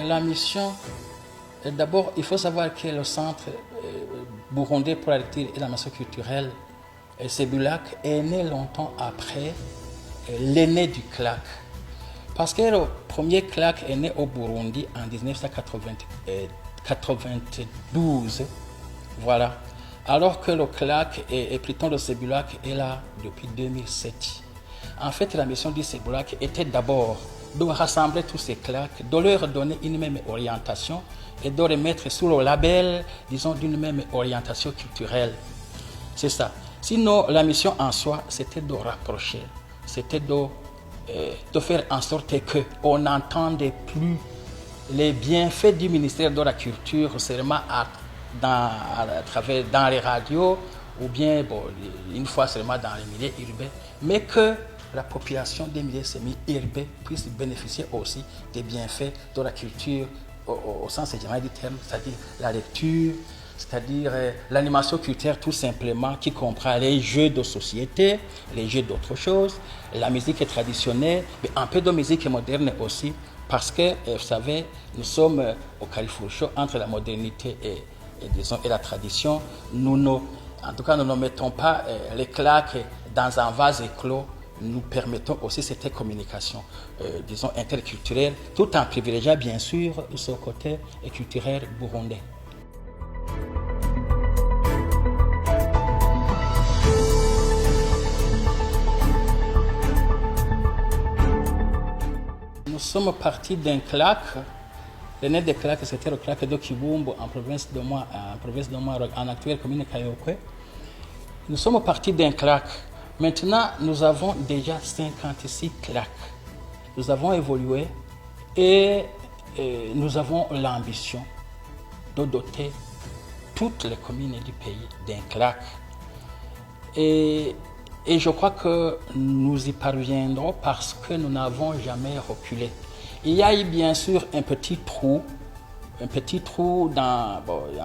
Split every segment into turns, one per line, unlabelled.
la mission, d'abord, il faut savoir que le centre burundais pour la lecture et la mission culturelle, Sebulac, est né longtemps après l'aîné du CLAC. Parce que le premier CLAC est né au Burundi en 1992. Voilà. Alors que le CLAC et plutôt le Sebulac est là depuis 2007. En fait, la mission du Sebulac était d'abord de rassembler tous ces CLAC, de leur donner une même orientation et de les mettre sous le label, disons, d'une même orientation culturelle. C'est ça. Sinon, la mission en soi, c'était de rapprocher, c'était de faire en sorte qu'on n'entendait plus les bienfaits du ministère de la Culture seulement à travers dans les radios ou bien une fois seulement dans les milieux urbains, mais que la population des milieux semi-urbains puisse bénéficier aussi des bienfaits de la culture au sens général du terme, c'est-à-dire la lecture, c'est-à-dire l'animation culturelle tout simplement, qui comprend les jeux de société, les jeux d'autres choses, la musique traditionnelle, mais un peu de musique moderne aussi, parce que, vous savez, nous sommes au carrefour chaud entre la modernité et la tradition. En tout cas, nous ne mettons pas les claques dans un vase clos. Nous permettons aussi cette communication, disons, interculturelle, tout en privilégiant bien sûr ce côté culturel burundais. Nous sommes partis d'un CLAC. L'aîné des CLAC, c'était le CLAC de Kibumbu en province de Maroc, en actuelle commune Kayokwe. Nous sommes partis d'un CLAC. Maintenant, nous avons déjà 56 CLAC. Nous avons évolué et nous avons l'ambition de doter toutes les communes du pays d'un CLAC. Et je crois que nous y parviendrons parce que nous n'avons jamais reculé. Il y a eu bien sûr un petit trou en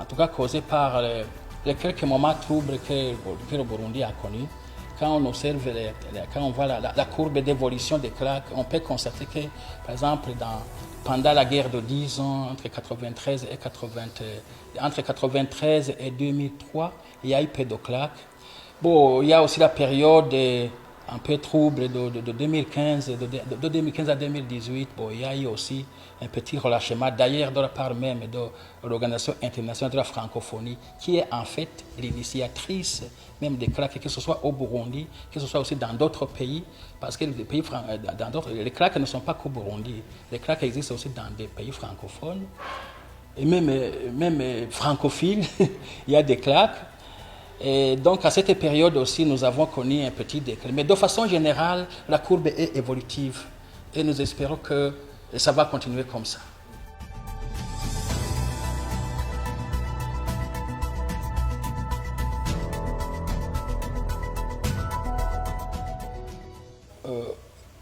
tout cas causé par les quelques moments troubles que le Burundi a connus. Quand on observe, quand on voit la courbe d'évolution des CLAC, on peut constater que, par exemple, pendant la guerre de 10 ans, entre 1993 et 2003, il y a eu peu de CLAC. Bon, il y a aussi la période un peu trouble de 2015 à 2018. Bon, il y a eu aussi un petit relâchement, d'ailleurs de la part même de l'Organisation internationale de la francophonie, qui est en fait l'initiatrice même des CLAC, que ce soit au Burundi, que ce soit aussi dans d'autres pays, parce que les CLAC ne sont pas qu'au Burundi. Les CLAC existent aussi dans des pays francophones, et même francophiles, il y a des CLAC. Et donc, à cette période aussi, nous avons connu un petit déclin. Mais de façon générale, la courbe est évolutive. Et nous espérons que ça va continuer comme ça.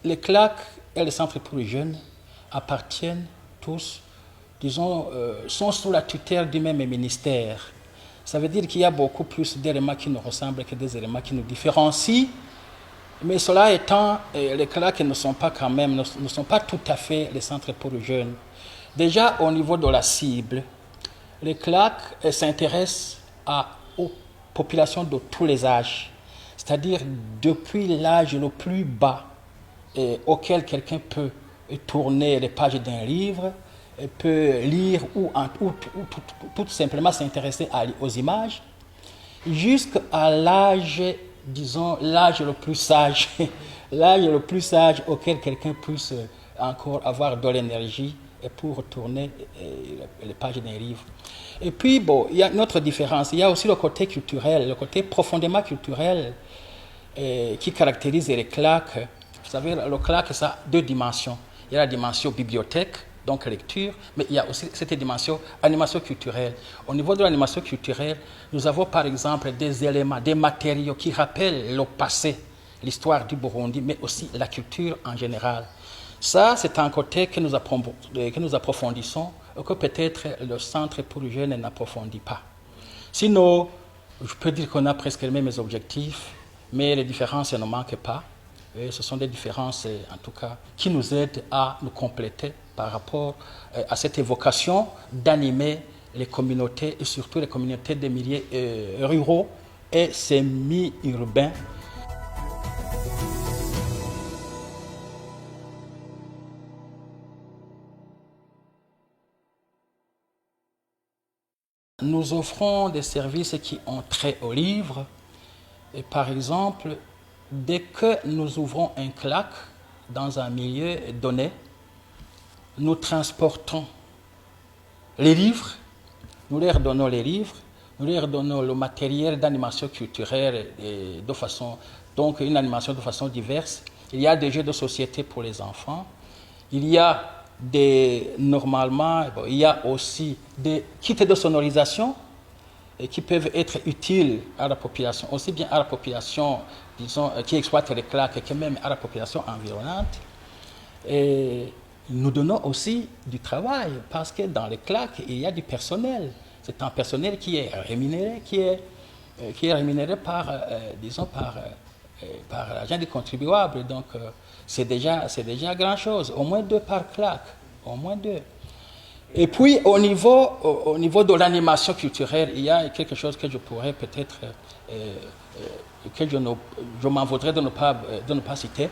Les CLAC et les centres pour les jeunes appartiennent tous, disons, sont sous la tutelle du même ministère. Ça veut dire qu'il y a beaucoup plus d'éléments qui nous ressemblent que des éléments qui nous différencient. Mais cela étant, les CLAC ne sont pas tout à fait les centres pour les jeunes. Déjà, au niveau de la cible, les CLAC s'intéressent aux populations de tous les âges. C'est-à-dire depuis l'âge le plus bas auquel quelqu'un peut tourner les pages d'un livre, peut lire ou tout simplement s'intéresser aux images, jusqu'à l'âge, disons, l'âge le plus sage, l'âge le plus sage auquel quelqu'un puisse encore avoir de l'énergie pour tourner les pages d'un livre. Et puis, bon, il y a une autre différence, il y a aussi le côté culturel, le côté profondément culturel qui caractérise les CLAC. Vous savez, le CLAC, ça a deux dimensions. Il y a la dimension bibliothèque, donc lecture, mais il y a aussi cette dimension animation culturelle. Au niveau de l'animation culturelle, nous avons par exemple des éléments, des matériaux qui rappellent le passé, l'histoire du Burundi, mais aussi la culture en général. Ça, c'est un côté que nous approfondissons, que peut-être le centre pour les jeunes n'approfondit pas. Sinon, je peux dire qu'on a presque les mêmes objectifs, mais les différences ne manquent pas. Et ce sont des différences, en tout cas, qui nous aident à nous compléter par rapport à cette évocation d'animer les communautés, et surtout les communautés des milieux ruraux et semi-urbains. Nous offrons des services qui ont trait aux livres. Et par exemple, dès que nous ouvrons un CLAC dans un milieu donné, nous transportons les livres, nous leur donnons les livres, nous leur donnons le matériel d'animation culturelle de façon, donc une animation de façon diverse. Il y a des jeux de société pour les enfants, il y a normalement, il y a aussi des kits de sonorisation qui peuvent être utiles à la population, aussi bien à la population, disons, qui exploite les CLAC que même à la population environnante. Et nous donnons aussi du travail, parce que dans les CLAC, il y a du personnel. C'est un personnel qui est rémunéré, qui est rémunéré par, disons, par l'argent du contribuable. Donc, c'est déjà grand-chose. Au moins 2 par CLAC, au moins 2. Et puis, au niveau de l'animation culturelle, il y a quelque chose que je pourrais peut-être, que je m'en voudrais de ne pas citer.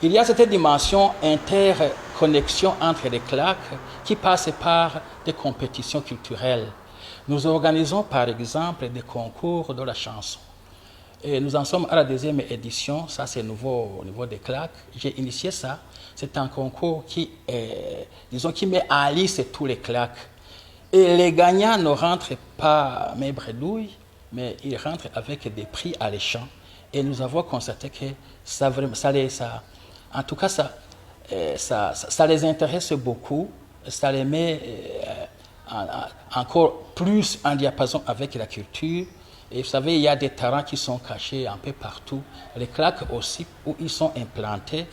Il y a cette dimension interconnexion entre les CLAC qui passe par des compétitions culturelles. Nous organisons par exemple des concours de la chanson. Et nous en sommes à la 2e édition, ça c'est nouveau au niveau des CLAC. J'ai initié ça. C'est un concours qui met à lice tous les CLAC. Et les gagnants ne rentrent pas mes bredouilles, mais ils rentrent avec des prix alléchants. Et nous avons constaté que ça les intéresse beaucoup, ça les met encore plus en diapason avec la culture. Et vous savez, il y a des talents qui sont cachés un peu partout. Les CLAC aussi, où ils sont implantés,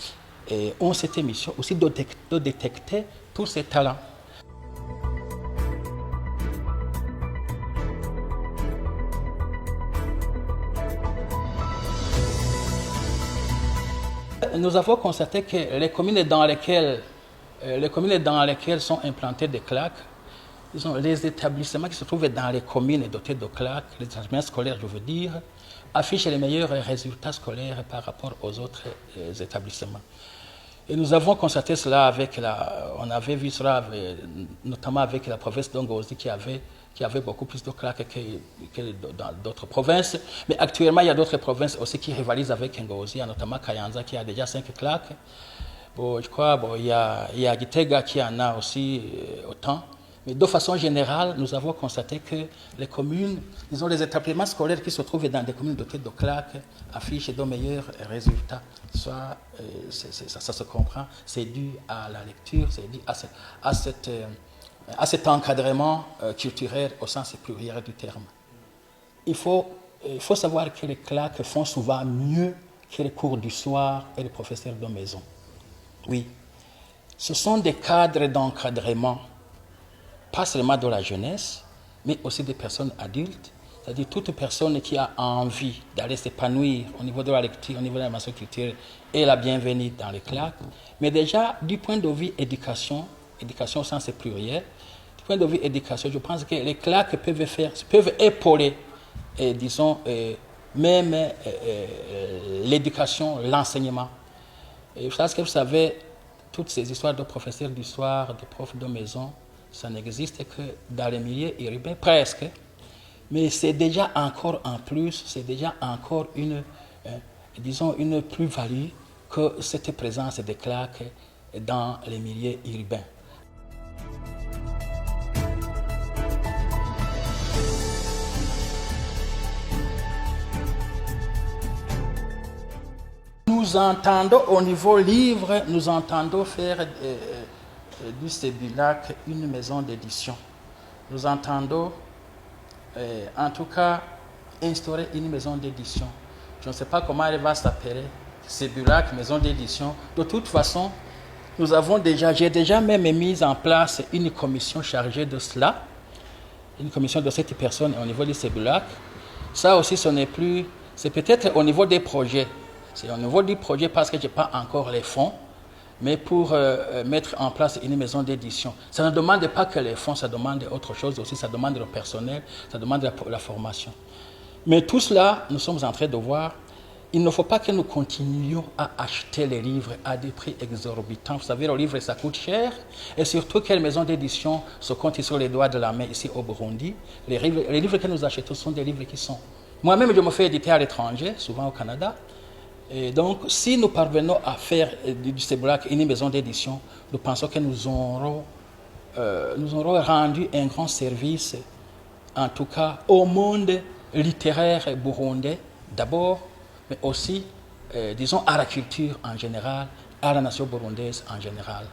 ont cette mission aussi de détecter tous ces talents. Nous avons constaté que les communes dans lesquelles sont implantés des CLAC, disons, les établissements qui se trouvent dans les communes dotées de CLAC, les établissements scolaires, je veux dire, affichent les meilleurs résultats scolaires par rapport aux autres établissements. Et nous avons constaté cela on avait vu cela notamment avec la province d'Ongozi qui avait beaucoup plus de CLAC que dans d'autres provinces. Mais actuellement, il y a d'autres provinces aussi qui rivalisent avec Ngozi, notamment Kayanza qui a déjà 5 CLAC. Bon, je crois il y a Gitega qui en a aussi autant. Mais de façon générale, nous avons constaté que les communes, disons les établissements scolaires qui se trouvent dans des communes dotées de CLAC affichent de meilleurs résultats. Soit, ça se comprend, c'est dû à la lecture, c'est dû à cet encadrement culturel au sens pluriel du terme. Il faut savoir que les CLAC font souvent mieux que les cours du soir et les professeurs de maison. Oui, ce sont des cadres d'encadrement, pas seulement de la jeunesse, mais aussi des personnes adultes, c'est-à-dire toute personne qui a envie d'aller s'épanouir au niveau de la lecture, au niveau de l'animation culturelle, est la bienvenue dans les CLAC. Mais déjà, du point de vue éducation au sens pluriel, du point de vue éducation, je pense que les CLAC peuvent épauler, disons, même l'éducation, l'enseignement. Et parce que vous savez, toutes ces histoires de professeurs d'histoire, de profs de maison, ça n'existe que dans les milieux urbains, presque. Mais c'est déjà encore en plus, c'est déjà encore une plus-value que cette présence des CLAC dans les milieux urbains. Nous entendons au niveau livre, nous entendons faire du CEBULAC une maison d'édition. Nous entendons, en tout cas, instaurer une maison d'édition. Je ne sais pas comment elle va s'appeler, CEBULAC, maison d'édition. De toute façon, j'ai déjà même mis en place une commission chargée de cela, une commission de 7 personnes au niveau du CEBULAC. Ça aussi, c'est peut-être au niveau des projets. C'est au niveau du projet parce que je n'ai pas encore les fonds. mais pour mettre en place une maison d'édition. Ça ne demande pas que les fonds, ça demande autre chose aussi, ça demande le personnel, ça demande la formation. Mais tout cela, nous sommes en train de voir, il ne faut pas que nous continuions à acheter les livres à des prix exorbitants. Vous savez, le livre, ça coûte cher. Et surtout, quelle maison d'édition se compte sur les doigts de la main ici au Burundi. Les livres que nous achetons sont des livres qui sont... Moi-même, je me fais éditer à l'étranger, souvent au Canada. Et donc, si nous parvenons à faire du CEBRAC une maison d'édition, nous pensons que nous aurons rendu un grand service, en tout cas, au monde littéraire burundais, d'abord, mais aussi, disons, à la culture en général, à la nation burundaise en général.